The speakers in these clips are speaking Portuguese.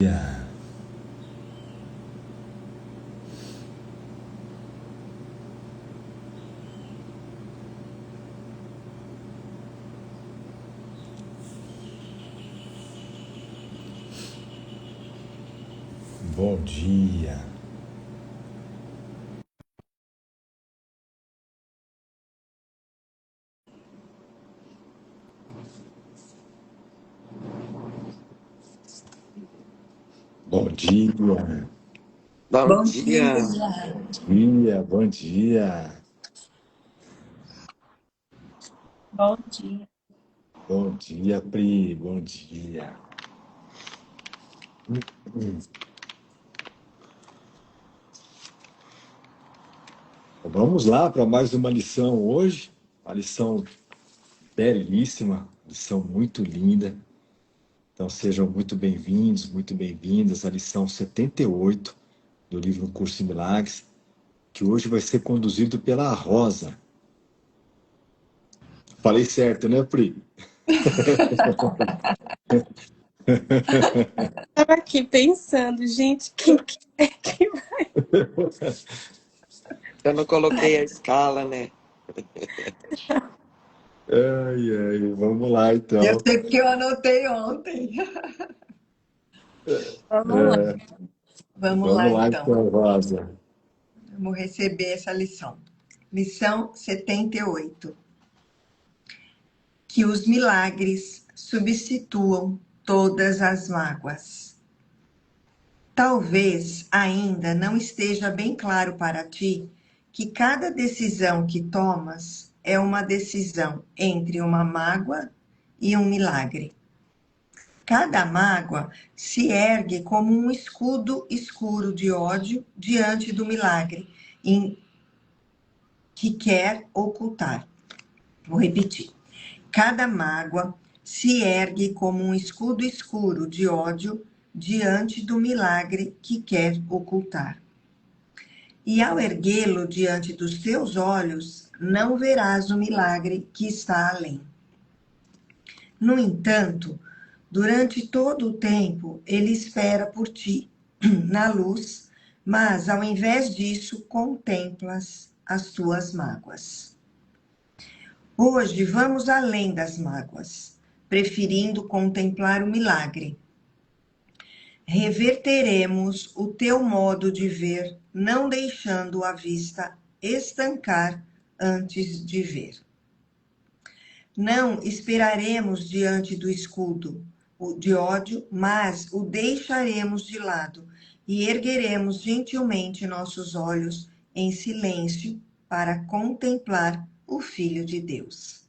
dia. Bom dia. Bom dia. Bom Bom dia. dia. Bom dia. Bom dia. Bom dia, Pri. Bom dia. Vamos lá para mais uma lição hoje. Uma lição belíssima, lição muito linda. Então sejam muito bem-vindos, muito bem-vindas à lição 78 do livro Curso em Milagres, que hoje vai ser conduzido pela Rosa. Falei certo, né, Pri? Estava aqui pensando, gente, quem que é que Eu não coloquei a escala, né? Ai, ai, vamos lá Eu então. sei porque eu anotei ontem. Vamos lá. Vamos Vamos lá, lá então. então, Rosa. Vamos receber essa lição. Lição 78. Que os milagres substituam todas as mágoas. Talvez ainda não esteja bem claro para ti que cada decisão que tomas é uma decisão entre uma mágoa e um milagre. Cada mágoa se ergue como um escudo escuro de ódio diante do milagre que quer ocultar. Vou repetir. Cada mágoa se ergue como um escudo escuro de ódio diante do milagre que quer ocultar. E ao erguê-lo diante dos teus olhos, não verás o milagre que está além. No entanto, durante todo o tempo, ele espera por ti, na luz, mas ao invés disso, contemplas as tuas mágoas. Hoje vamos além das mágoas, preferindo contemplar o milagre. Reverteremos o teu modo de ver, não deixando a vista estancar antes de ver. Não esperaremos diante do escudo de ódio, mas o deixaremos de lado e ergueremos gentilmente nossos olhos em silêncio para contemplar o Filho de Deus.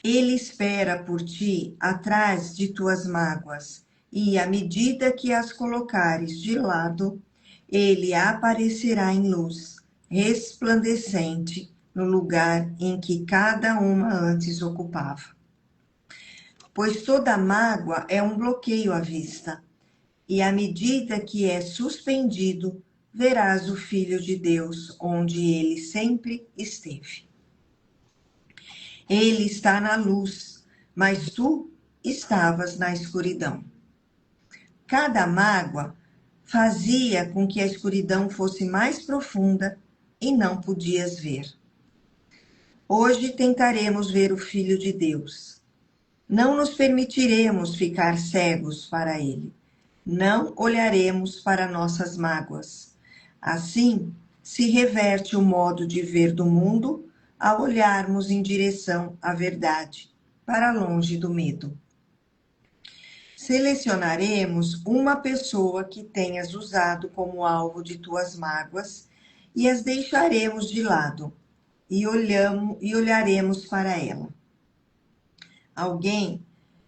Ele espera por ti atrás de tuas mágoas, e à medida que as colocares de lado, ele aparecerá em luz, resplandecente, no lugar em que cada uma antes ocupava. Pois toda mágoa é um bloqueio à vista, e à medida que é suspendido, verás o Filho de Deus onde ele sempre esteve. Ele está na luz, mas tu estavas na escuridão. Cada mágoa fazia com que a escuridão fosse mais profunda e não podias ver. Hoje tentaremos ver o Filho de Deus. Não nos permitiremos ficar cegos para ele. Não olharemos para nossas mágoas. Assim, se reverte o modo de ver do mundo ao olharmos em direção à verdade, para longe do medo. Selecionaremos uma pessoa que tenhas usado como alvo de tuas mágoas e as deixaremos de lado e olharemos para ela. Alguém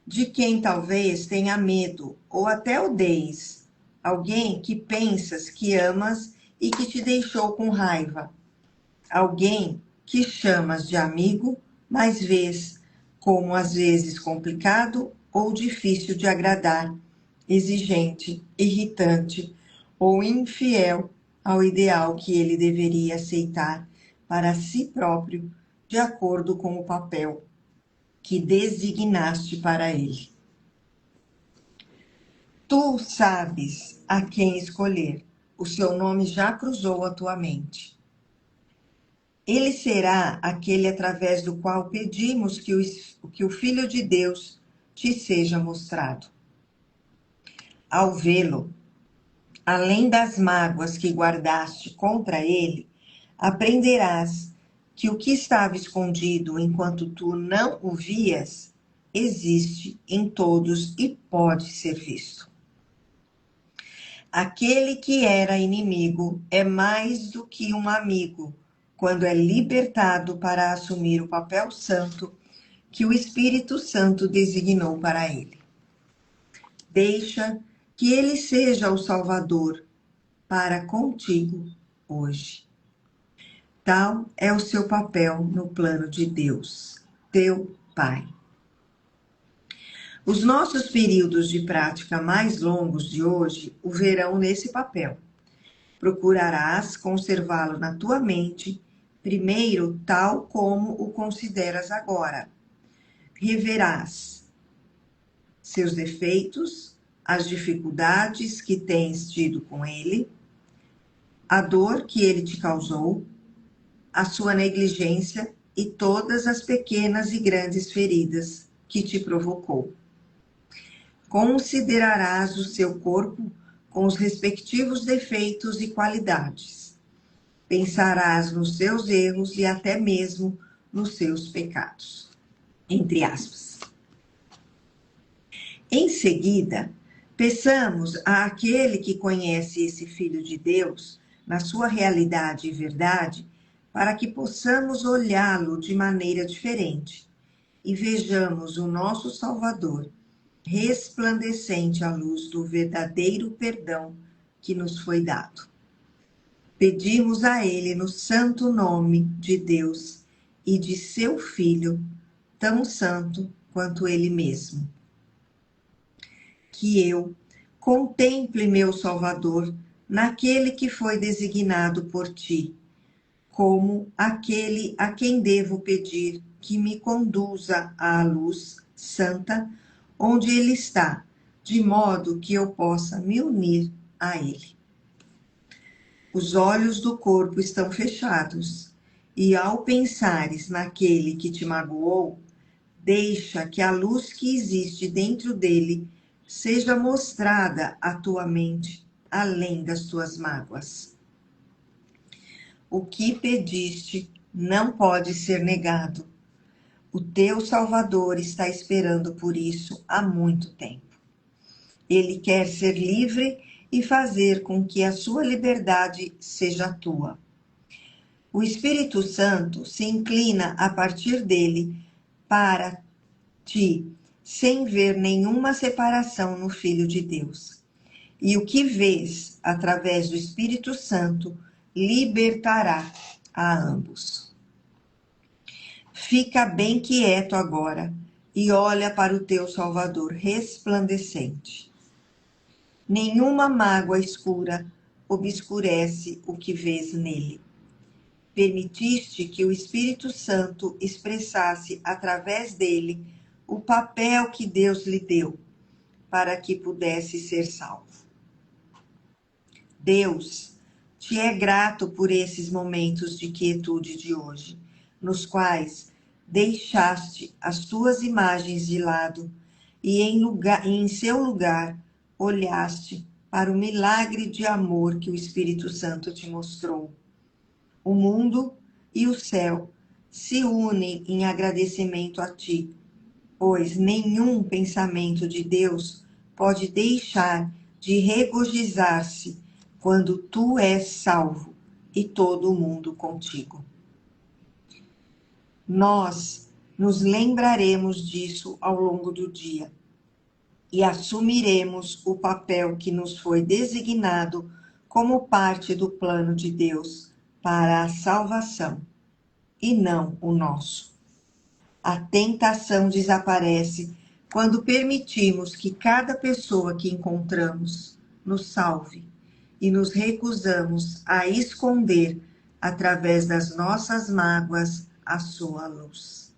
de quem talvez tenha medo ou até odeies. Alguém que pensas que amas e que te deixou com raiva. Alguém que chamas de amigo, mas vês como às vezes complicado ou difícil de agradar, exigente, irritante ou infiel ao ideal que ele deveria aceitar para si próprio, de acordo com o papel que designaste para ele. Tu sabes a quem escolher. O seu nome já cruzou a tua mente. Ele será aquele através do qual pedimos que o Filho de Deus te seja mostrado. Ao vê-lo, além das mágoas que guardaste contra ele, aprenderás que o que estava escondido enquanto tu não o vias, existe em todos e pode ser visto. Aquele que era inimigo é mais do que um amigo quando é libertado para assumir o papel santo que o Espírito Santo designou para ele. Deixa que ele seja o Salvador para contigo hoje. Tal é o seu papel no plano de Deus, teu Pai. Os nossos períodos de prática mais longos de hoje o verão nesse papel. Procurarás conservá-lo na tua mente, primeiro tal como o consideras agora. Reverás seus defeitos, as dificuldades que tens tido com ele, a dor que ele te causou, a sua negligência e todas as pequenas e grandes feridas que te provocou. Considerarás o seu corpo com os respectivos defeitos e qualidades. Pensarás nos seus erros e até mesmo nos seus pecados. Entre aspas. Em seguida, peçamos àquele que conhece esse Filho de Deus, na sua realidade e verdade, para que possamos olhá-lo de maneira diferente e vejamos o nosso Salvador resplandecente à luz do verdadeiro perdão que nos foi dado. Pedimos a Ele no santo nome de Deus e de seu Filho, tão santo quanto Ele mesmo. Que eu contemple meu Salvador naquele que foi designado por ti, como aquele a quem devo pedir que me conduza à luz santa, onde ele está, de modo que eu possa me unir a ele. Os olhos do corpo estão fechados, e ao pensares naquele que te magoou, deixa que a luz que existe dentro dele seja mostrada à tua mente, além das tuas mágoas. O que pediste não pode ser negado. O teu Salvador está esperando por isso há muito tempo. Ele quer ser livre e fazer com que a sua liberdade seja tua. O Espírito Santo se inclina a partir dele para ti, sem ver nenhuma separação no Filho de Deus. E o que vês através do Espírito Santo libertará a ambos. Fica bem quieto agora e olha para o teu Salvador resplandecente. Nenhuma mágoa escura obscurece o que vês nele. Permitiste que o Espírito Santo expressasse através dele o papel que Deus lhe deu para que pudesse ser salvo. Deus te é grato por esses momentos de quietude de hoje, nos quais deixaste as tuas imagens de lado e em seu lugar olhaste para o milagre de amor que o Espírito Santo te mostrou. O mundo e o céu se unem em agradecimento a ti, pois nenhum pensamento de Deus pode deixar de regozijar-se quando tu és salvo e todo o mundo contigo. Nós nos lembraremos disso ao longo do dia e assumiremos o papel que nos foi designado como parte do plano de Deus para a salvação, e não o nosso. A tentação desaparece quando permitimos que cada pessoa que encontramos nos salve e nos recusamos a esconder, através das nossas mágoas, a sua luz.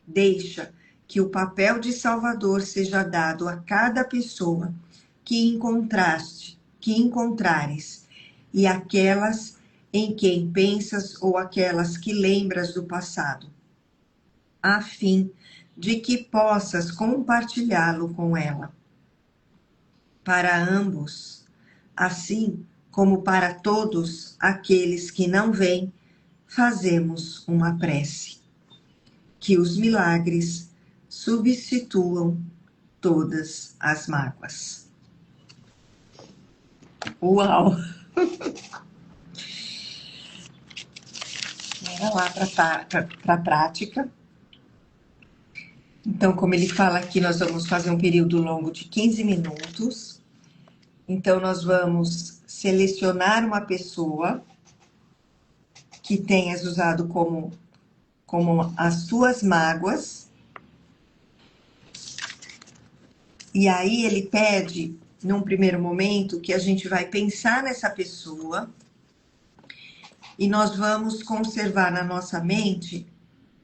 Deixa que o papel de Salvador seja dado a cada pessoa, que encontrares, e aquelas em quem pensas ou aquelas que lembras do passado, a fim de que possas compartilhá-lo com ela. Para ambos, assim como para todos aqueles que não vêm, fazemos uma prece. Que os milagres substituam todas as mágoas. Uau! Bora lá para a prática. Então, como ele fala aqui, nós vamos fazer um período longo de 15 minutos. Então, nós vamos selecionar uma pessoa que tenhas usado como as suas mágoas. E aí ele pede, num primeiro momento, que a gente vai pensar nessa pessoa e nós vamos conservar na nossa mente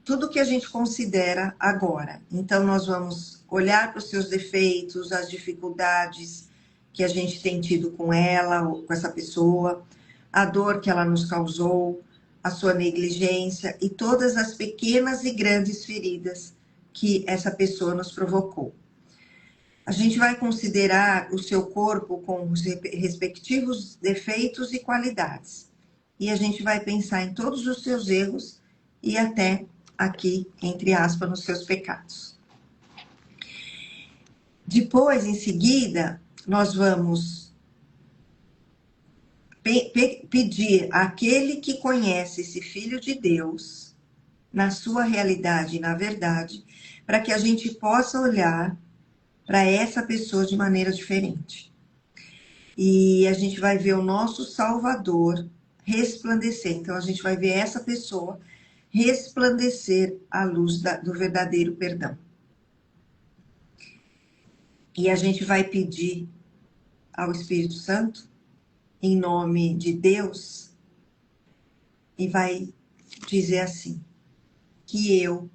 tudo que a gente considera agora. Então, nós vamos olhar para os seus defeitos, as dificuldades que a gente tem tido com ela, ou com essa pessoa, a dor que ela nos causou, a sua negligência e todas as pequenas e grandes feridas que essa pessoa nos provocou. A gente vai considerar o seu corpo com os respectivos defeitos e qualidades. E a gente vai pensar em todos os seus erros e até aqui, entre aspas, nos seus pecados. Depois, em seguida, nós vamos pedir àquele que conhece esse Filho de Deus, na sua realidade e na verdade, para que a gente possa olhar para essa pessoa de maneira diferente. E a gente vai ver o nosso Salvador resplandecer. Então, a gente vai ver essa pessoa resplandecer a luz do verdadeiro perdão. E a gente vai pedir ao Espírito Santo, em nome de Deus, e vai dizer assim: que eu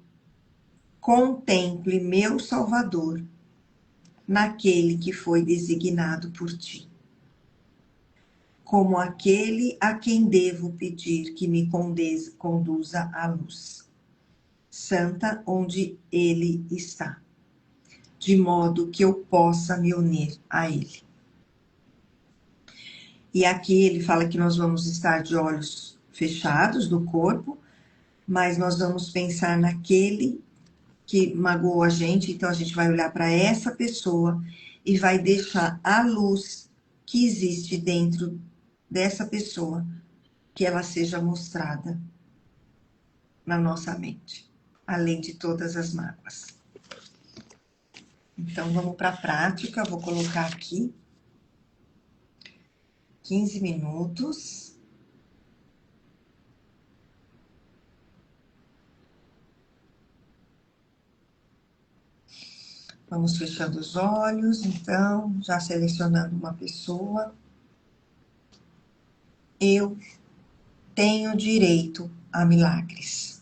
contemple meu Salvador naquele que foi designado por ti, como aquele a quem devo pedir que me conduza à luz santa onde ele está, de modo que eu possa me unir a ele. E aqui ele fala que nós vamos estar de olhos fechados do corpo, mas nós vamos pensar naquele que magoou a gente, então a gente vai olhar para essa pessoa e vai deixar a luz que existe dentro dessa pessoa, que ela seja mostrada na nossa mente, além de todas as mágoas. Então, vamos para a prática. Vou colocar aqui 15 minutos. Vamos fechando os olhos, então, já selecionando uma pessoa. Eu tenho direito a milagres.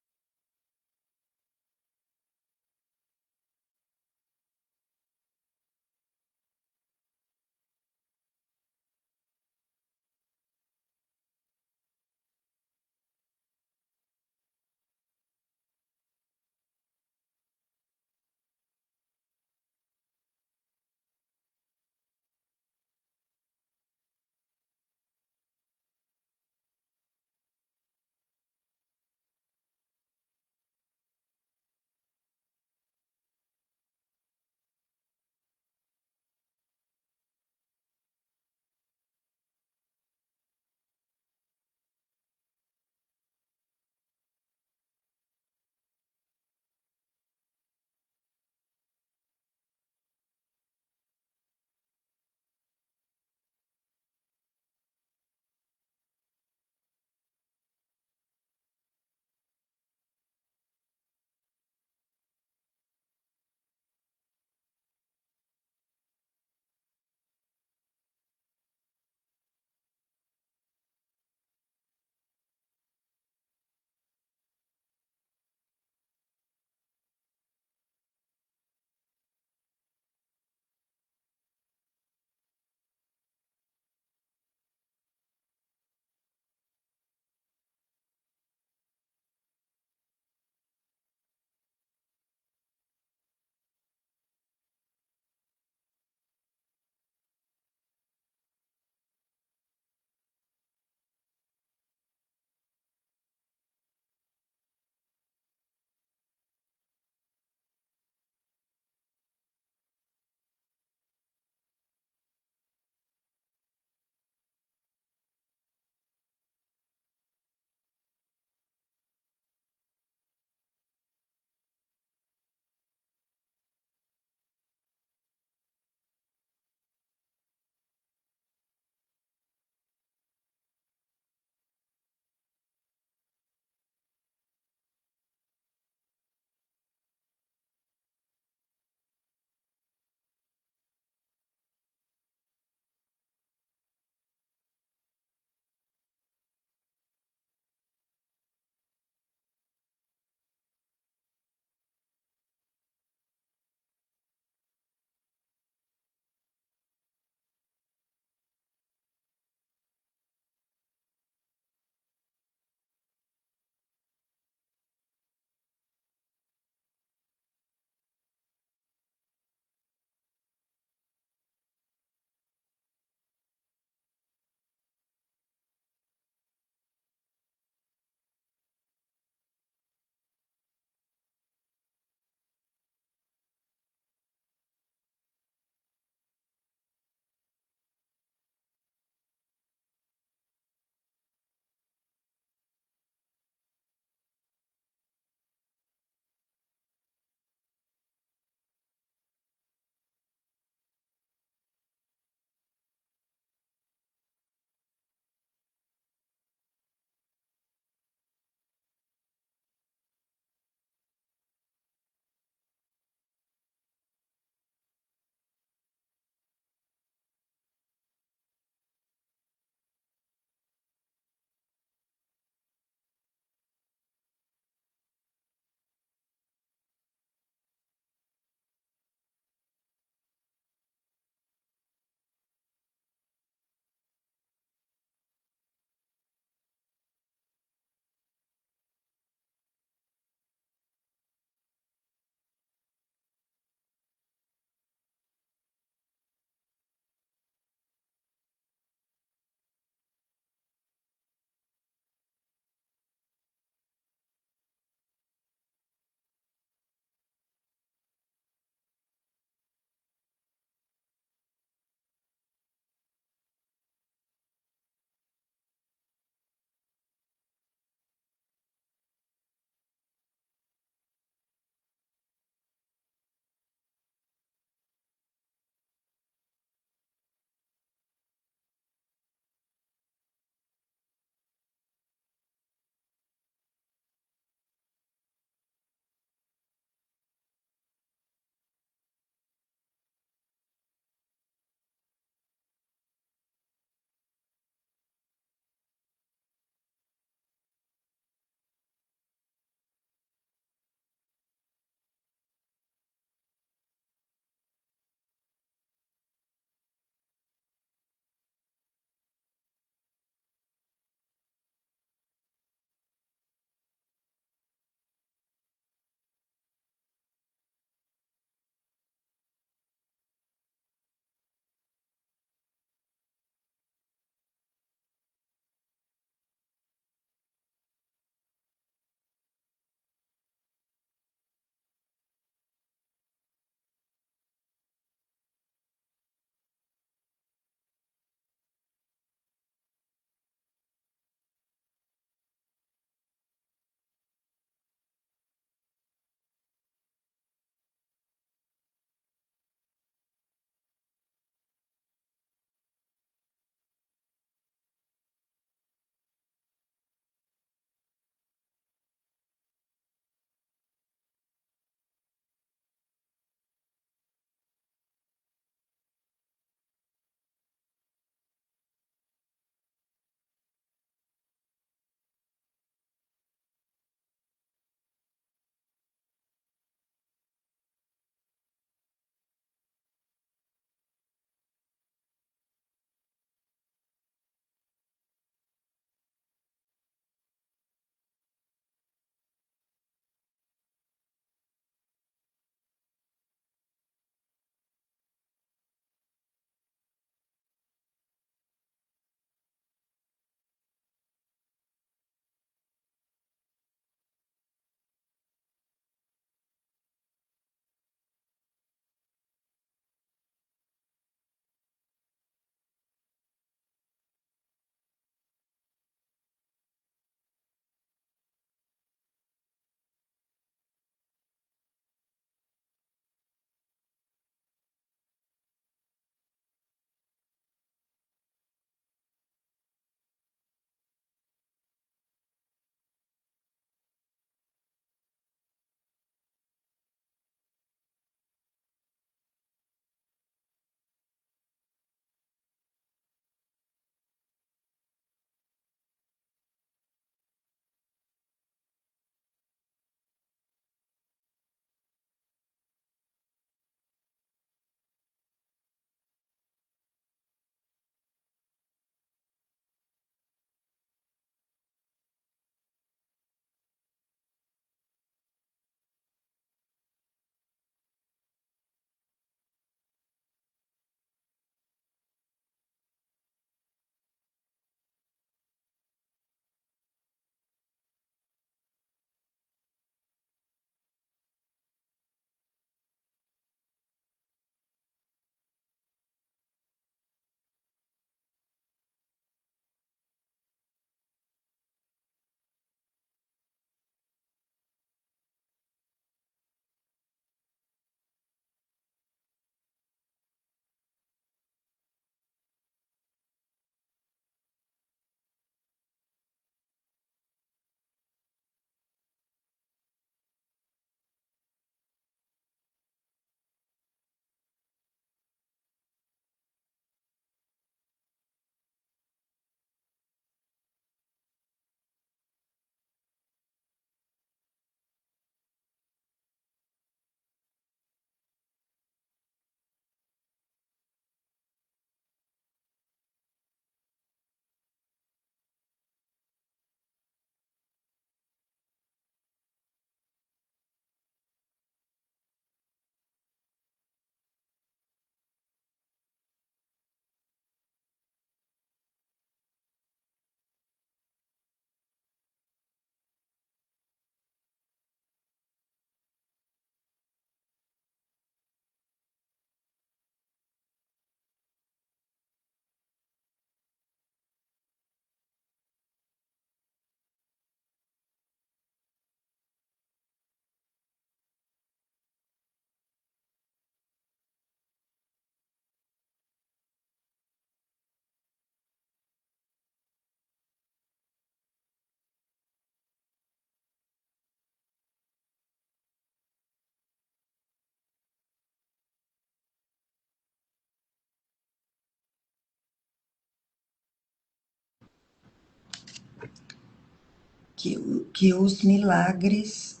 que os milagres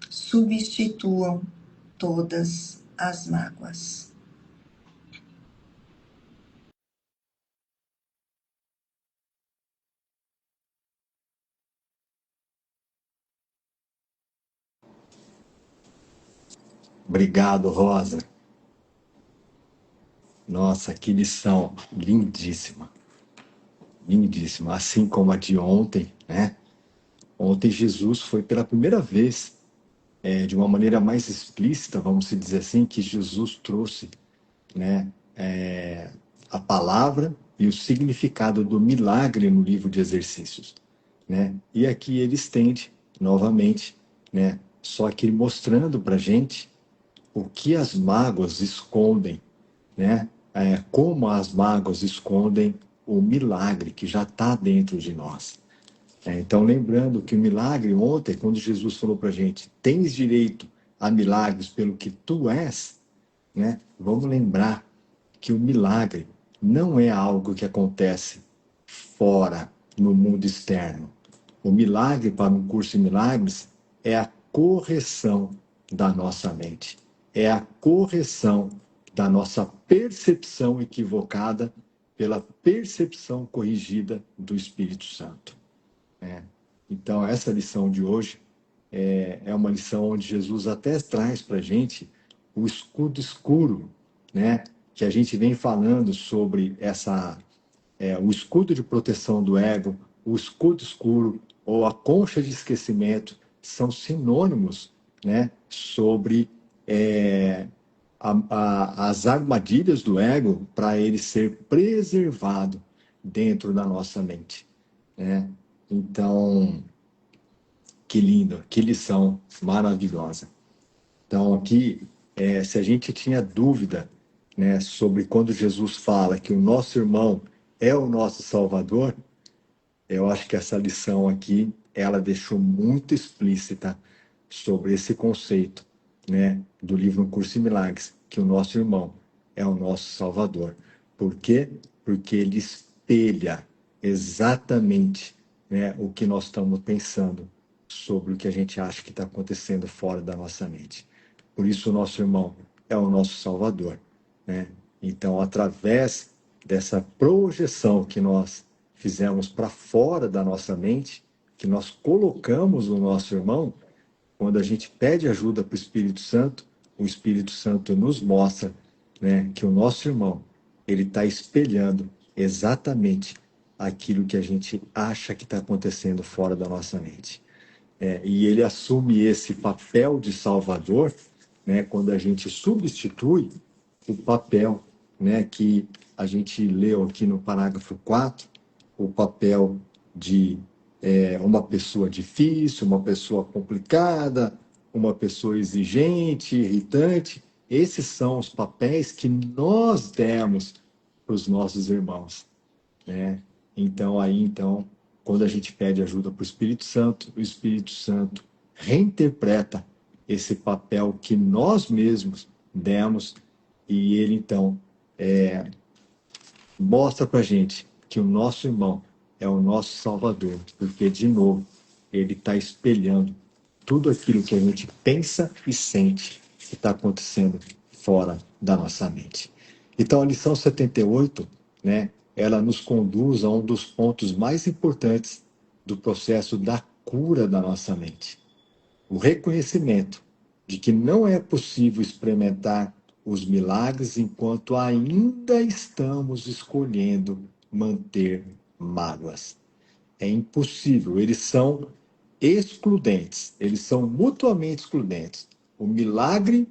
substituam todas as mágoas. Obrigado, Rosa. Nossa, que lição lindíssima. Lindíssima. Assim como a de ontem, né? Ontem Jesus foi pela primeira vez, de uma maneira mais explícita, vamos dizer assim, que Jesus trouxe, né, a palavra e o significado do milagre no livro de exercícios, né? E aqui ele estende novamente, né? Só que mostrando para gente o que as mágoas escondem, né? Como as mágoas escondem o milagre que já está dentro de nós. Então, lembrando que o milagre ontem, quando Jesus falou para a gente, tens direito a milagres pelo que tu és, né? Vamos lembrar que o milagre não é algo que acontece fora, no mundo externo. O milagre para um curso de milagres é a correção da nossa mente. É a correção da nossa percepção equivocada pela percepção corrigida do Espírito Santo. Então, essa lição de hoje é uma lição onde Jesus até traz para a gente o escudo escuro, né? Que a gente vem falando sobre o escudo de proteção do ego, o escudo escuro ou a concha de esquecimento são sinônimos, né? Sobre as armadilhas do ego para ele ser preservado dentro da nossa mente, né? Então, que lindo, que lição maravilhosa. Então, aqui, se a gente tinha dúvida, né, sobre quando Jesus fala que o nosso irmão é o nosso Salvador, eu acho que essa lição aqui, ela deixou muito explícita sobre esse conceito, né, do livro Um Curso em Milagres, que o nosso irmão é o nosso Salvador. Por quê? Porque ele espelha exatamente, né, o que nós estamos pensando sobre o que a gente acha que está acontecendo fora da nossa mente. Por isso, o nosso irmão é o nosso Salvador, né? Então, através dessa projeção que nós fizemos para fora da nossa mente, que nós colocamos o nosso irmão, quando a gente pede ajuda para o Espírito Santo nos mostra, né, que o nosso irmão ele está espelhando exatamente aquilo que a gente acha que está acontecendo fora da nossa mente. E ele assume esse papel de salvador, né, quando a gente substitui o papel, né, que a gente leu aqui no parágrafo 4, o papel de uma pessoa difícil, uma pessoa complicada, uma pessoa exigente, irritante. Esses são os papéis que nós demos para os nossos irmãos, né? Então, quando a gente pede ajuda para o Espírito Santo reinterpreta esse papel que nós mesmos demos e ele, então, mostra para a gente que o nosso irmão é o nosso Salvador, porque, de novo, ele está espelhando tudo aquilo que a gente pensa e sente que está acontecendo fora da nossa mente. Então, a lição 78, né, ela nos conduz a um dos pontos mais importantes do processo da cura da nossa mente. O reconhecimento de que não é possível experimentar os milagres enquanto ainda estamos escolhendo manter mágoas. É impossível, eles são excludentes, eles são mutuamente excludentes. O milagre,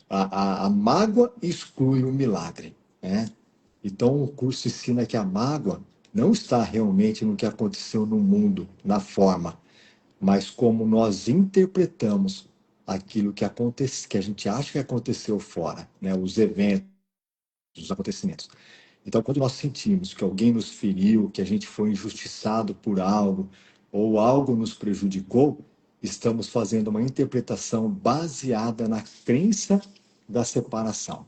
a mágoa exclui o milagre, né? Então o curso ensina que a mágoa não está realmente no que aconteceu no mundo, na forma, mas como nós interpretamos aquilo que acontece, que a gente acha que aconteceu fora, né? Os eventos, os acontecimentos. Então, quando nós sentimos que alguém nos feriu, que a gente foi injustiçado por algo, ou algo nos prejudicou, estamos fazendo uma interpretação baseada na crença da separação.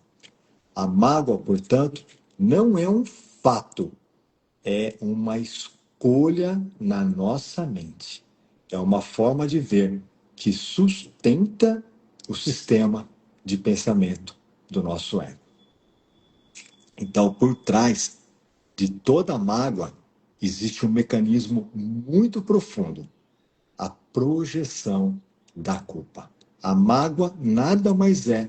A mágoa, portanto, não é um fato, é uma escolha escolha na nossa mente. É uma forma de ver que sustenta o sistema de pensamento do nosso ego. Então, por trás de toda mágoa, existe um mecanismo muito profundo, a projeção da culpa. A mágoa nada mais é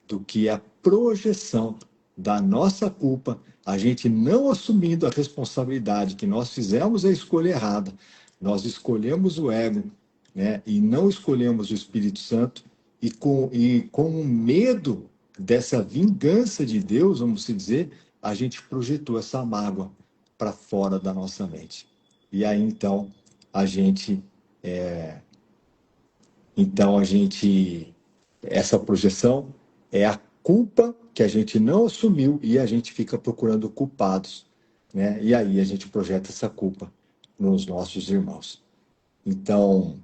do que a projeção da nossa culpa, a gente não assumindo a responsabilidade que nós fizemos a escolha errada, nós escolhemos o ego, né, e não escolhemos o Espírito Santo, e com o medo dessa vingança de Deus, vamos dizer, a gente projetou essa mágoa para fora da nossa mente. E aí, a gente a gente, essa projeção é a culpa que a gente não assumiu e a gente fica procurando culpados, né? E aí a gente projeta essa culpa nos nossos irmãos. Então,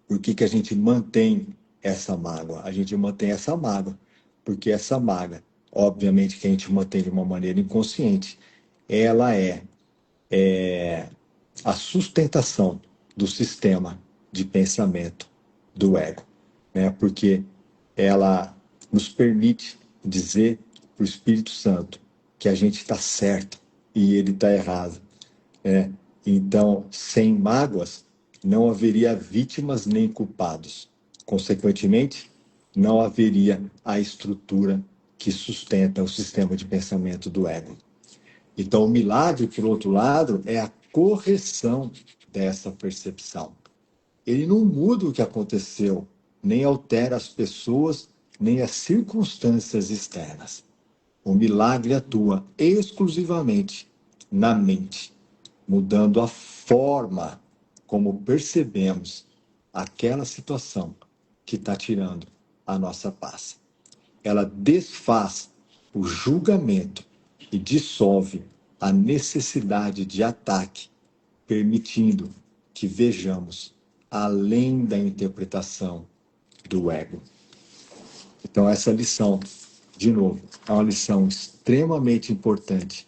por que a gente mantém essa mágoa? A gente mantém essa mágoa porque essa mágoa, obviamente que a gente mantém de uma maneira inconsciente, ela é a sustentação do sistema de pensamento do ego, né? Porque ela nos permite dizer para o Espírito Santo que a gente está certo e ele está errado, né? Então, sem mágoas, não haveria vítimas nem culpados. Consequentemente, não haveria a estrutura que sustenta o sistema de pensamento do ego. Então, o milagre, por outro lado, é a correção dessa percepção. Ele não muda o que aconteceu, nem altera as pessoas, nem as circunstâncias externas. O milagre atua exclusivamente na mente, mudando a forma como percebemos aquela situação que está tirando a nossa paz. Ela desfaz o julgamento e dissolve a necessidade de ataque, permitindo que vejamos além da interpretação do ego. Então, essa lição, de novo, é uma lição extremamente importante.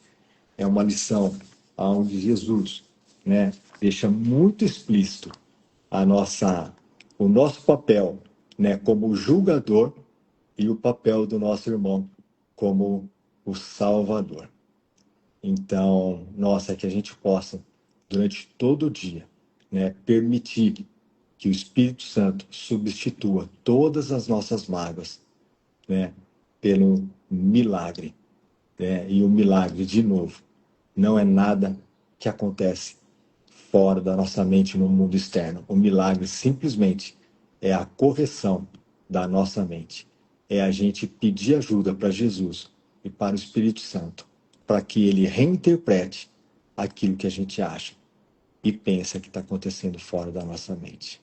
É uma lição onde Jesus, né, deixa muito explícito o nosso papel, né, como julgador e o papel do nosso irmão como o Salvador. Então, nossa, que a gente possa, durante todo o dia, né, permitir que o Espírito Santo substitua todas as nossas mágoas, né, pelo milagre, né? E o milagre, de novo, não é nada que acontece fora da nossa mente no mundo externo. O milagre simplesmente é a correção da nossa mente. É a gente pedir ajuda para Jesus e para o Espírito Santo, para que ele reinterprete aquilo que a gente acha e pensa que está acontecendo fora da nossa mente.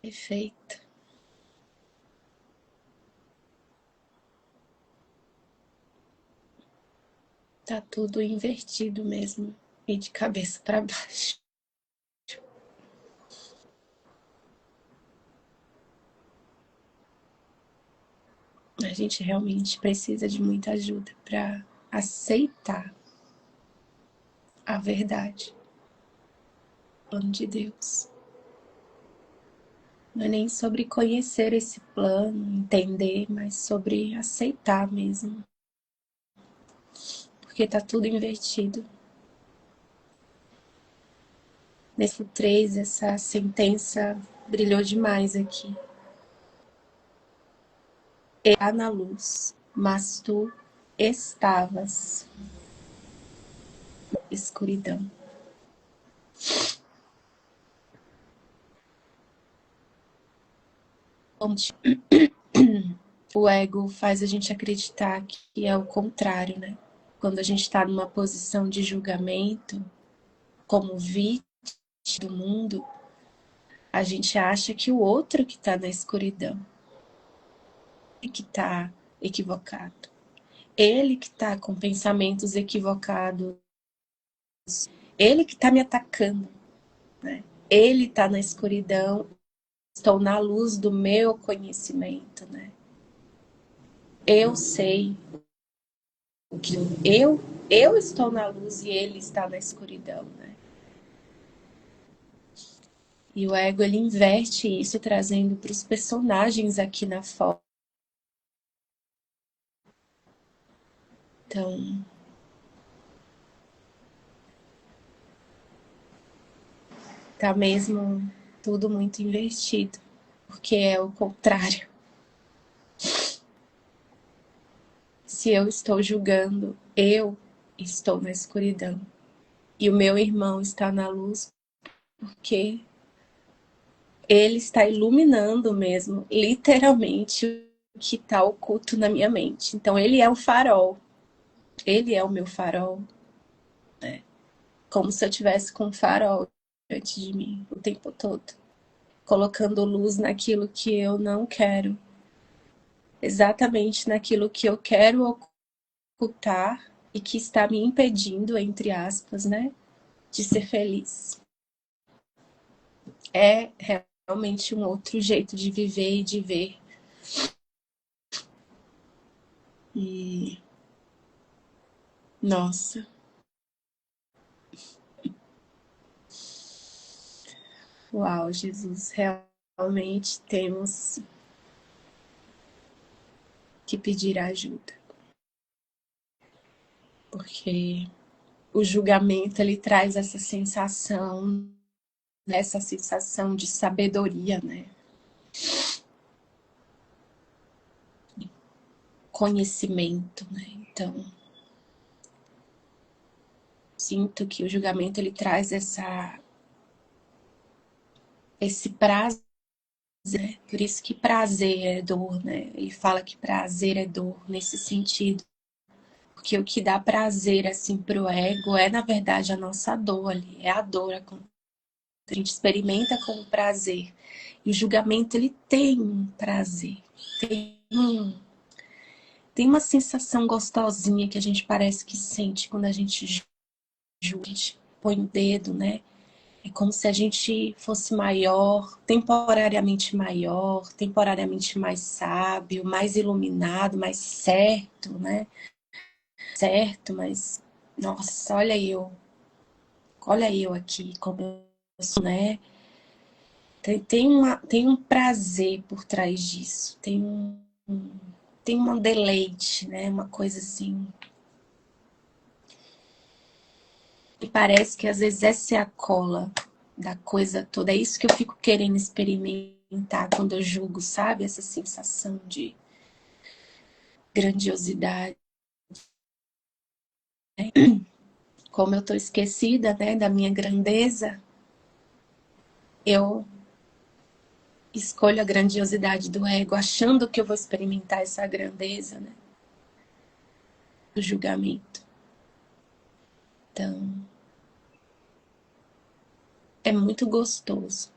Perfeito. Tá tudo invertido mesmo e de cabeça para baixo. A gente realmente precisa de muita ajuda para aceitar a verdade, o plano de Deus. Não é nem sobre conhecer esse plano, entender, mas sobre aceitar mesmo. porque tá tudo invertido. Nesse 3, essa sentença brilhou demais aqui. Está na luz, mas tu estavas na escuridão. O ego faz a gente acreditar que é o contrário, né? Quando a gente está numa posição de julgamento, como vítima do mundo, a gente acha que o outro que está na escuridão é que está equivocado. Ele que está com pensamentos equivocados, ele que está me atacando, né? Ele está na escuridão, estou na luz do meu conhecimento, né? Eu sei que eu estou na luz e ele está na escuridão, né? E o ego, ele inverte isso, trazendo para os personagens aqui na foto. Então, tá mesmo tudo muito invertido, porque é o contrário. Se eu estou julgando, eu estou na escuridão. E o meu irmão está na luz, porque ele está iluminando mesmo, literalmente, o que está oculto na minha mente. Então, ele é o farol. Ele é o meu farol. Né? Como se eu tivesse com um farol diante de mim o tempo todo. Colocando luz naquilo que eu não quero. Exatamente naquilo que eu quero ocultar e que está me impedindo, entre aspas, né, de ser feliz. É realmente um outro jeito de viver e de ver. E nossa. Uau, Jesus, realmente temos que pedir ajuda. Porque o julgamento, ele traz essa sensação de sabedoria, né? Conhecimento, né? Então, sinto que o julgamento, ele traz esse prazer, né? Por isso que prazer é dor, né? Ele fala que prazer é dor nesse sentido. Porque o que dá prazer, assim, pro ego é, na verdade, a nossa dor ali. É a dor, a gente experimenta como prazer. E o julgamento, ele tem um prazer. Tem uma sensação gostosinha que a gente parece que sente quando a gente julga, a gente põe o dedo, né? É como se a gente fosse maior, temporariamente mais sábio, mais iluminado, mais certo, né? Certo, mas, nossa, olha eu aqui, como eu sou, né? Tem um prazer por trás disso, tem um deleite, né? Uma coisa assim. E parece que às vezes essa é a cola da coisa toda. É isso que eu fico querendo experimentar quando eu julgo, sabe? Essa sensação de grandiosidade. Como eu tô esquecida, né, da minha grandeza, eu escolho a grandiosidade do ego, achando que eu vou experimentar essa grandeza, né? Do julgamento. Então, é muito gostoso.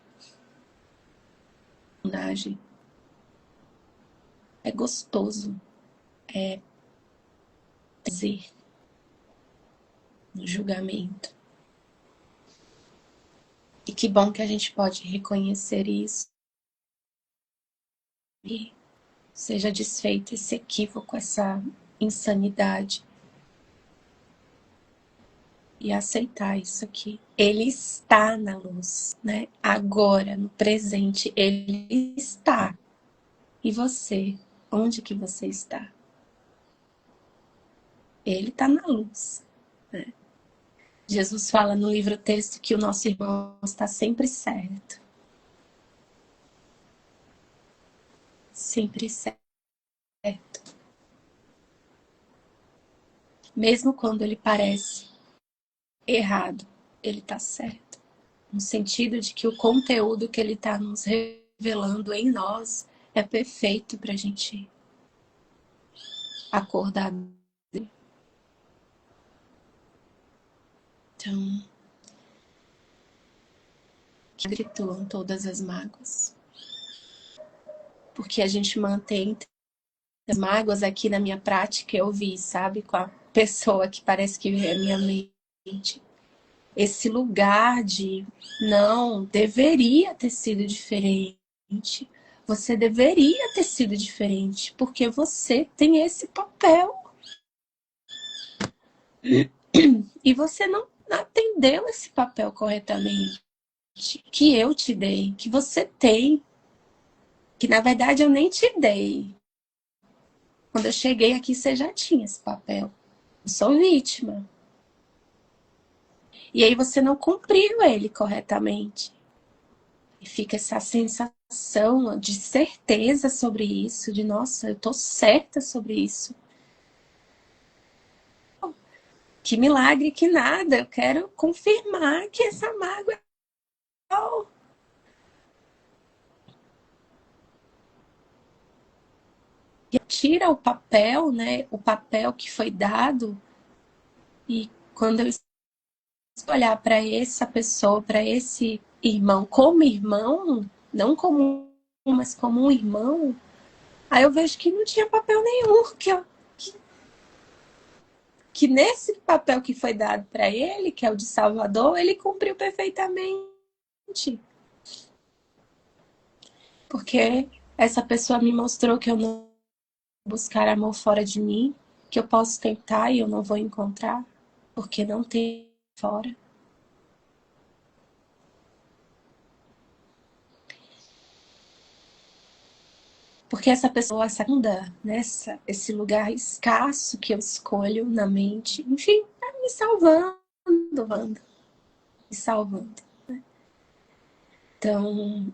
É gostoso. É prazer no julgamento. E que bom que a gente pode reconhecer isso e seja desfeito esse equívoco, essa insanidade. E aceitar isso aqui. Ele está na luz, né? Agora, no presente, ele está. E você? Onde que você está? Ele está na luz. Né? Jesus fala no livro texto que o nosso irmão está sempre certo. Sempre certo. Mesmo quando ele parece errado, ele está certo. No sentido de que o conteúdo que ele está nos revelando em nós é perfeito para a gente acordar. Então, que habituam todas as mágoas. Porque a gente mantém as mágoas aqui na minha prática, eu vi, sabe, com a pessoa que parece que é minha mente. Esse lugar de, não, deveria ter sido diferente. Você deveria ter sido diferente, porque você tem esse papel. E você não atendeu esse papel corretamente. Que eu te dei, que você tem. Que na verdade eu nem te dei. Quando eu cheguei aqui, você já tinha esse papel. Eu sou vítima. E aí você não cumpriu ele corretamente. E fica essa sensação de certeza sobre isso, de nossa, eu tô certa sobre isso. Que milagre, que nada. Eu quero confirmar que essa mágoa é real. E tira o papel, né? O papel que foi dado. E quando eu olhar para essa pessoa, para esse irmão, não como mas como um irmão, aí eu vejo que não tinha papel nenhum, que nesse papel que foi dado para ele, que é o de Salvador, ele cumpriu perfeitamente. Porque essa pessoa me mostrou que eu não vou buscar amor fora de mim, que eu posso tentar e eu não vou encontrar, porque não tem fora. Porque essa pessoa segunda, esse lugar escasso que eu escolho na mente, enfim, tá me salvando, Wanda. Me salvando. Né? Então,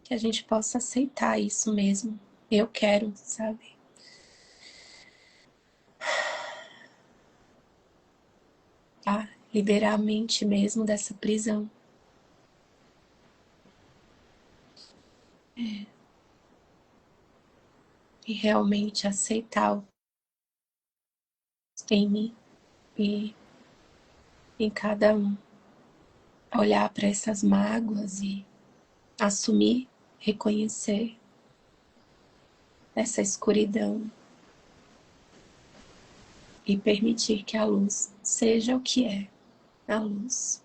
que a gente possa aceitar isso mesmo. Eu quero, sabe? Tá? Liberar a mente mesmo dessa prisão. E realmente aceitar o que tem em mim e em cada um. Olhar para essas mágoas e assumir, reconhecer essa escuridão e permitir que a luz seja o que é, a luz.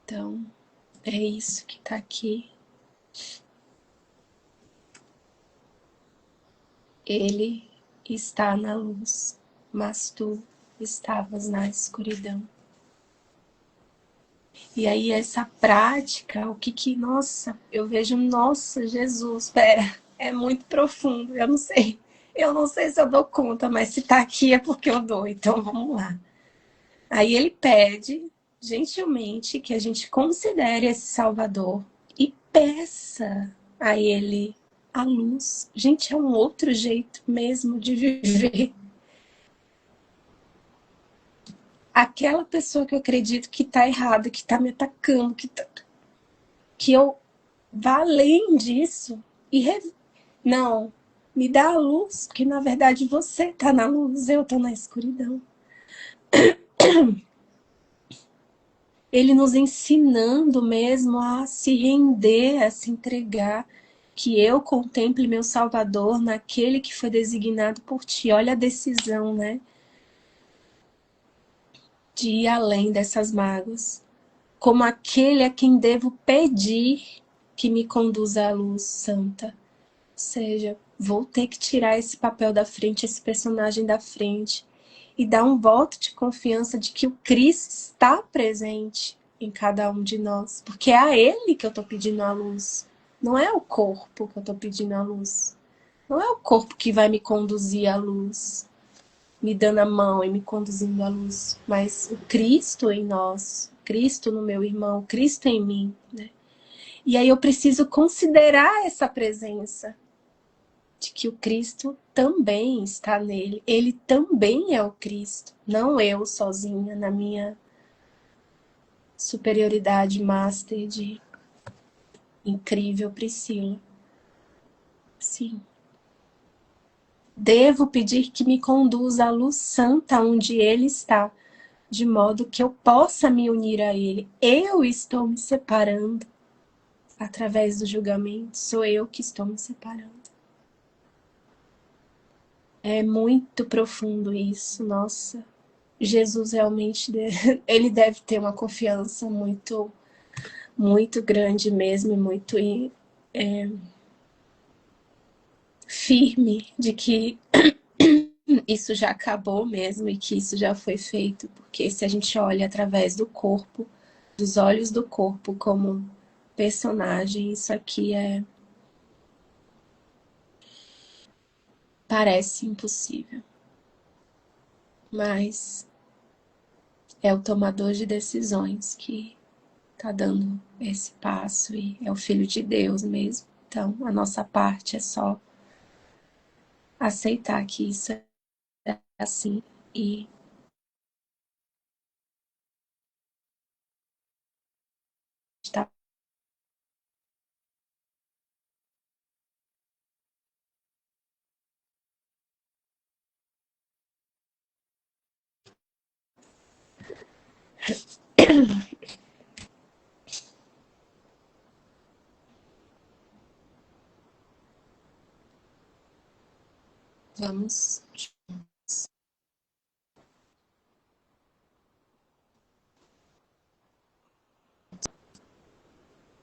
Então, é isso que está aqui. Ele está na luz, mas tu estavas na escuridão. E aí essa prática, nossa, eu vejo, nossa, Jesus, espera, é muito profundo, eu não sei se eu dou conta, mas se tá aqui é porque eu dou, então vamos lá. Aí ele pede, gentilmente, que a gente considere esse Salvador e peça a ele a luz. Gente, é um outro jeito mesmo de viver. Aquela pessoa que eu acredito que tá errada, que tá me atacando, que eu vá além disso e não, me dá a luz, porque na verdade você tá na luz, eu tô na escuridão. Ele nos ensinando mesmo a se render, a se entregar, que eu contemple meu Salvador naquele que foi designado por ti. Olha a decisão, né? De ir além dessas mágoas. Como aquele a quem devo pedir que me conduza à luz santa. Ou seja, vou ter que tirar esse papel da frente, esse personagem da frente, e dar um voto de confiança de que o Cristo está presente em cada um de nós. Porque é a Ele que eu estou pedindo a luz. Não é o corpo que eu estou pedindo a luz. Não é o corpo que vai me conduzir à luz, me dando a mão e me conduzindo à luz, mas o Cristo em nós, Cristo no meu irmão, Cristo em mim, né? E aí eu preciso considerar essa presença de que o Cristo também está nele. Ele também é o Cristo, não eu sozinha na minha superioridade master de incrível Priscila. Sim. Devo pedir que me conduza à luz santa onde ele está, de modo que eu possa me unir a ele. Eu estou me separando através do julgamento, sou eu que estou me separando. É muito profundo isso, nossa. Jesus realmente, ele deve ter uma confiança muito, muito grande mesmo, e muito firme de que isso já acabou mesmo e que isso já foi feito, porque se a gente olha através do corpo, dos olhos do corpo como personagem, isso aqui parece impossível. Mas é o tomador de decisões que tá dando esse passo e é o Filho de Deus mesmo. Então, a nossa parte é só aceitar que isso é assim e está. Vamos.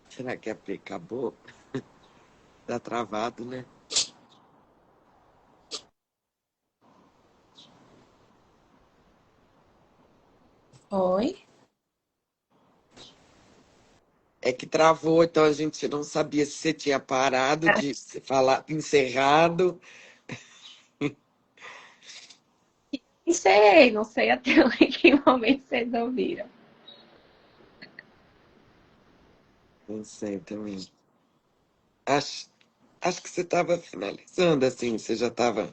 Será que a Pri acabou? Tá travado, né? Oi? É que travou, então a gente não sabia se você tinha parado Ah, de se falar, encerrado. não sei até em que momento vocês ouviram. Não sei também. Acho, acho que você estava finalizando, assim, você já estava.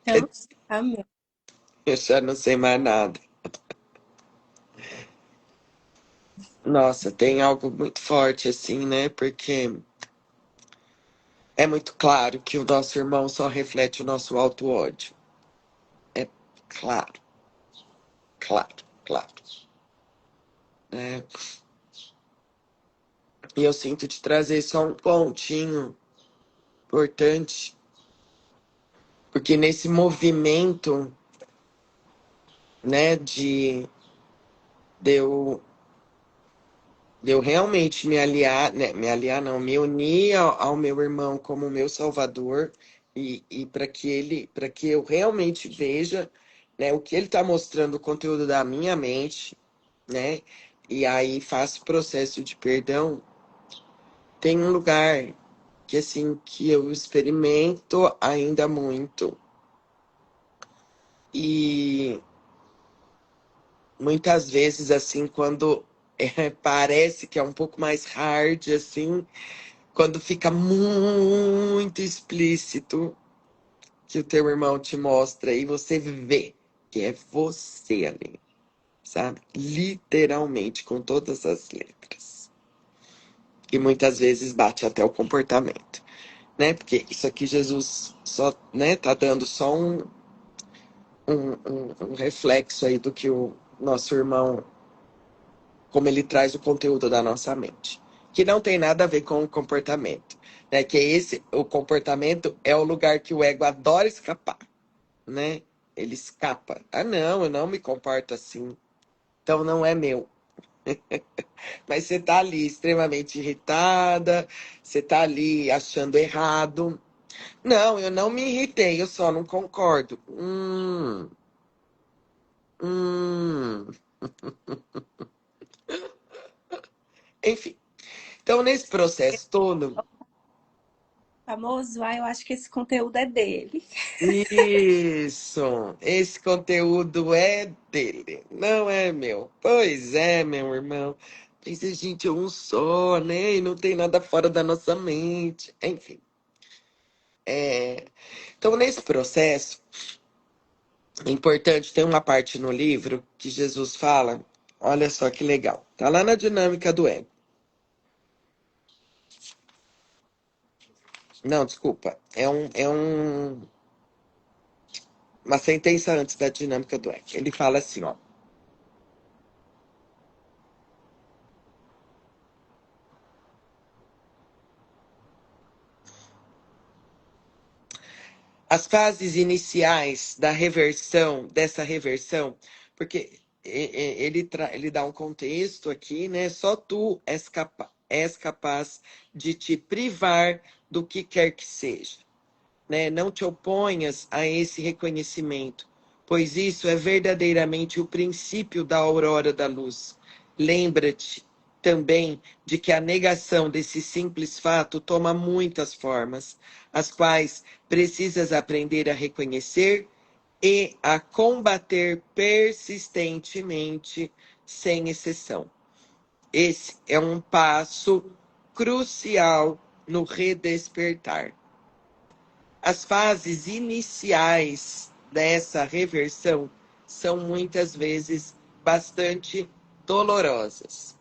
Então, amém. Eu já não sei mais nada. Nossa, tem algo muito forte, assim, né? Porque é muito claro que o nosso irmão só reflete o nosso auto-ódio. É claro, claro, claro. Né? E eu sinto te trazer só um pontinho importante, porque nesse movimento, né, de eu, de eu realmente me aliar, né, me aliar não, me unir ao meu irmão como meu salvador e para que eu realmente veja, né, o que ele está mostrando, o conteúdo da minha mente, né, e aí faço o processo de perdão. Tem um lugar que assim que eu experimento ainda muito e muitas vezes assim quando parece que é um pouco mais hard assim, quando fica muito explícito que o teu irmão te mostra e você vê que é você ali, sabe? Literalmente com todas as letras. E muitas vezes bate até o comportamento, né? Porque isso aqui Jesus só, né, tá dando só um reflexo aí do que o nosso irmão, como ele traz o conteúdo da nossa mente, que não tem nada a ver com o comportamento, né? Que o comportamento é o lugar que o ego adora escapar, né? Ele escapa. Ah, não, eu não me comporto assim, então não é meu. Mas você tá ali extremamente irritada, você tá ali achando errado. Não, eu não me irritei, eu só não concordo. Hum. Enfim. Então, nesse processo todo, Famoso, eu acho que esse conteúdo é dele. isso, esse conteúdo é dele, não é meu. Pois é, meu irmão. Mas a gente é um só, né? E não tem nada fora da nossa mente. Enfim. Então, nesse processo, é importante, tem uma parte no livro que Jesus fala, olha só que legal. Tá lá na dinâmica do ego. Não, desculpa. Uma sentença antes da dinâmica do ego. Ele fala assim, ó. As fases iniciais dessa reversão, porque ele dá um contexto aqui, né? Só tu és capaz de te privar do que quer que seja, né? Não te oponhas a esse reconhecimento, pois isso é verdadeiramente o princípio da aurora da luz. Lembra-te também de que a negação desse simples fato toma muitas formas, as quais precisas aprender a reconhecer e a combater persistentemente, sem exceção. Esse é um passo crucial no redespertar. As fases iniciais dessa reversão são muitas vezes bastante dolorosas,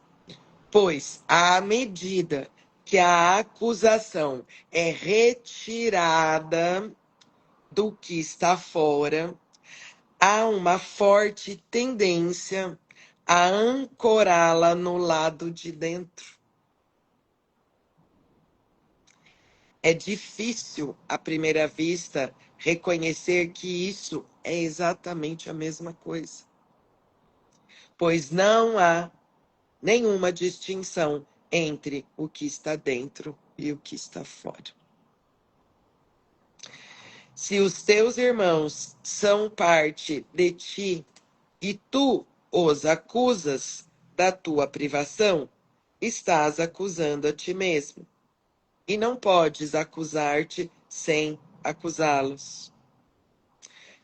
pois à medida que a acusação é retirada do que está fora, há uma forte tendência a ancorá-la no lado de dentro. É difícil, à primeira vista, reconhecer que isso é exatamente a mesma coisa, pois não há nenhuma distinção entre o que está dentro e o que está fora. Se os teus irmãos são parte de ti e tu os acusas da tua privação, estás acusando a ti mesmo. E não podes acusar-te sem acusá-los.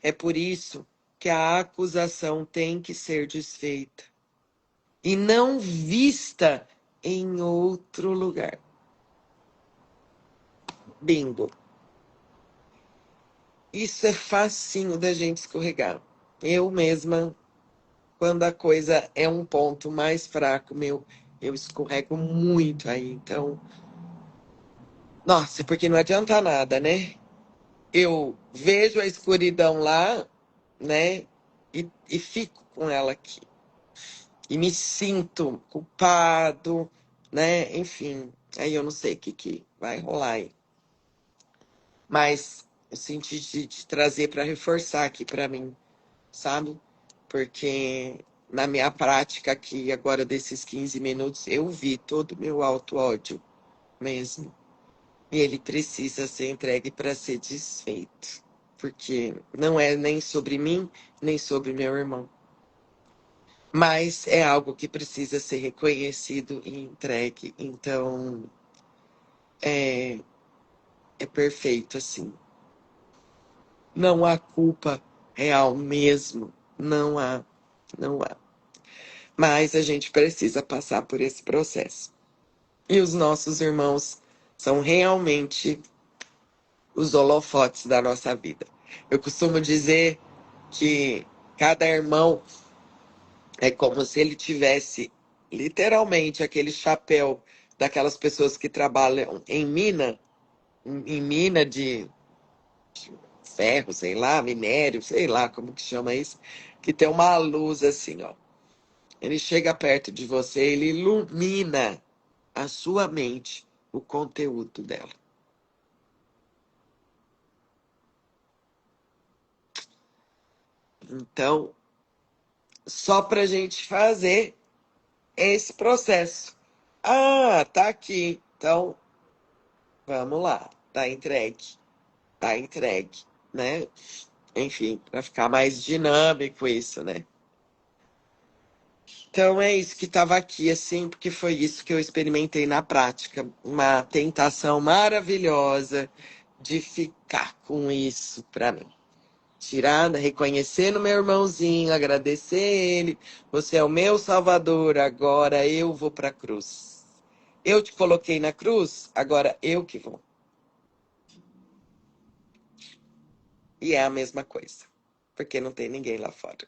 É por isso que a acusação tem que ser desfeita e não vista em outro lugar. Bingo. Isso é facinho da gente escorregar. Eu mesma, quando a coisa é um ponto mais fraco meu, eu escorrego muito aí. Então, nossa, porque não adianta nada, né? Eu vejo a escuridão lá, né? E fico com ela aqui. E me sinto culpado, né? Enfim, aí eu não sei o que vai rolar aí. Mas eu senti de trazer para reforçar aqui para mim, sabe? Porque na minha prática aqui, agora desses 15 minutos, eu vi todo o meu auto-ódio mesmo. E ele precisa ser entregue para ser desfeito. Porque não é nem sobre mim, nem sobre meu irmão. Mas é algo que precisa ser reconhecido e entregue. Então, é, é perfeito assim. Não há culpa real mesmo. Não há. Não há. Mas a gente precisa passar por esse processo. E os nossos irmãos são realmente os holofotes da nossa vida. Eu costumo dizer que cada irmão é como se ele tivesse literalmente aquele chapéu daquelas pessoas que trabalham em mina de ferro, sei lá, minério, sei lá como que chama isso, que tem uma luz assim, ó. Ele chega perto de você, ele ilumina a sua mente, o conteúdo dela. Então, só para a gente fazer esse processo. Ah, tá aqui. Então, vamos lá. Tá entregue, né? Enfim, para ficar mais dinâmico isso, né? Então é isso que estava aqui, assim, porque foi isso que eu experimentei na prática. Uma tentação maravilhosa de ficar com isso para mim. Tirada, reconhecendo meu irmãozinho, agradecer ele. Você é o meu salvador, agora eu vou para a cruz. Eu te coloquei na cruz, agora eu que vou. E é a mesma coisa, porque não tem ninguém lá fora.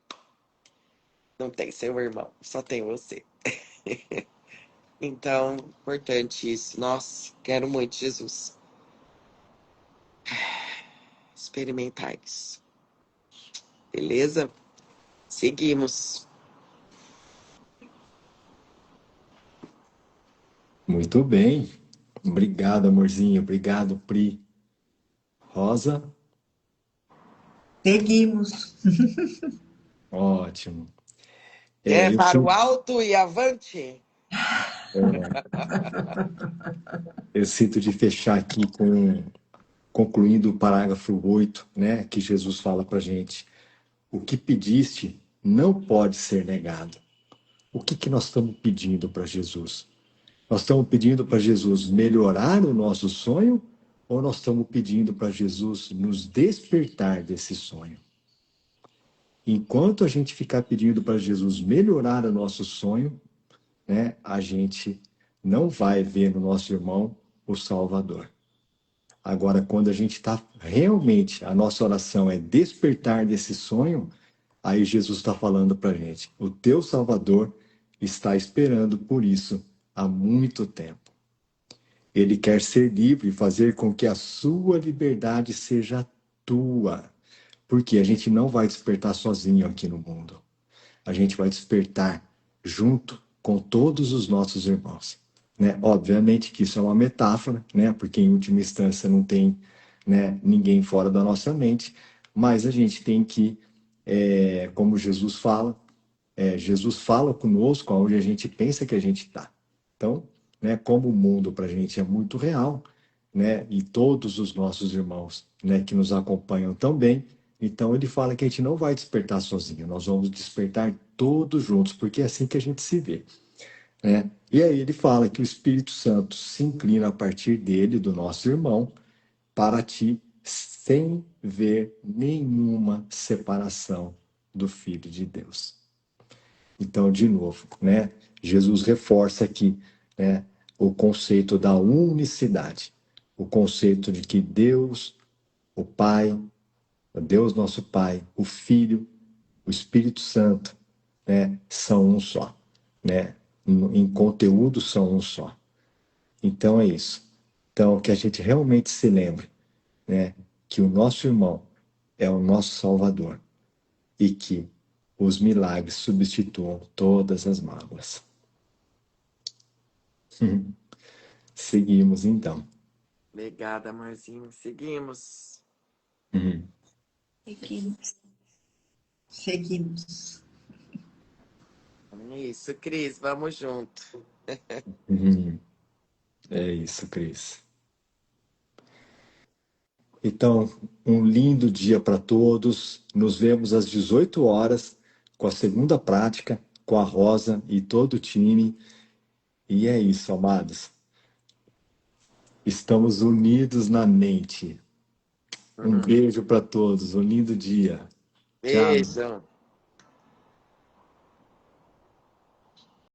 Não tem seu irmão, só tem você. Então, importante isso. Nossa, quero muito, Jesus, experimentar isso. Beleza? Seguimos. Muito bem. Obrigado, amorzinho. Obrigado, Pri. Rosa, Seguimos. ótimo. É Eu para o sinto, alto e avante. eu sinto de fechar aqui concluindo o parágrafo 8, né, que Jesus fala para gente. O que pediste não pode ser negado. O que nós estamos pedindo para Jesus? Nós estamos pedindo para Jesus melhorar o nosso sonho ou nós estamos pedindo para Jesus nos despertar desse sonho? Enquanto a gente ficar pedindo para Jesus melhorar o nosso sonho, né, a gente não vai ver no nosso irmão o Salvador. Agora, quando a gente está realmente, a nossa oração é despertar desse sonho, aí Jesus está falando para a gente: o teu Salvador está esperando por isso há muito tempo. Ele quer ser livre e fazer com que a sua liberdade seja tua. Porque a gente não vai despertar sozinho aqui no mundo. A gente vai despertar junto com todos os nossos irmãos. Né? Obviamente que isso é uma metáfora, né? Porque em última instância não tem, né, ninguém fora da nossa mente, mas a gente tem que, como Jesus fala conosco onde a gente pensa que a gente está. Então, né, como o mundo para a gente é muito real, né, e todos os nossos irmãos, né, que nos acompanham também, então ele fala que a gente não vai despertar sozinho, nós vamos despertar todos juntos, porque é assim que a gente se vê. Né? E aí ele fala que o Espírito Santo se inclina a partir dele, do nosso irmão, para ti, sem ver nenhuma separação do Filho de Deus. Então, de novo, né, Jesus reforça aqui, né, o conceito da unicidade, o conceito de que Deus, o Pai, Deus nosso Pai, o Filho, o Espírito Santo, né, são um só, né? Em conteúdo são um só. Então é isso. Então que a gente realmente se lembre, né, que o nosso irmão é o nosso Salvador e que os milagres substituam todas as mágoas. Seguimos então. Obrigada, amorzinho. Seguimos. Seguimos. Seguimos. Isso, Cris, vamos junto. É isso, Cris. Então, um lindo dia para todos. Nos vemos às 18 horas com a segunda prática, com a Rosa e todo o time. E é isso, amados. Estamos unidos na mente. Um beijo para todos. Um lindo dia. Tchau. Beijo.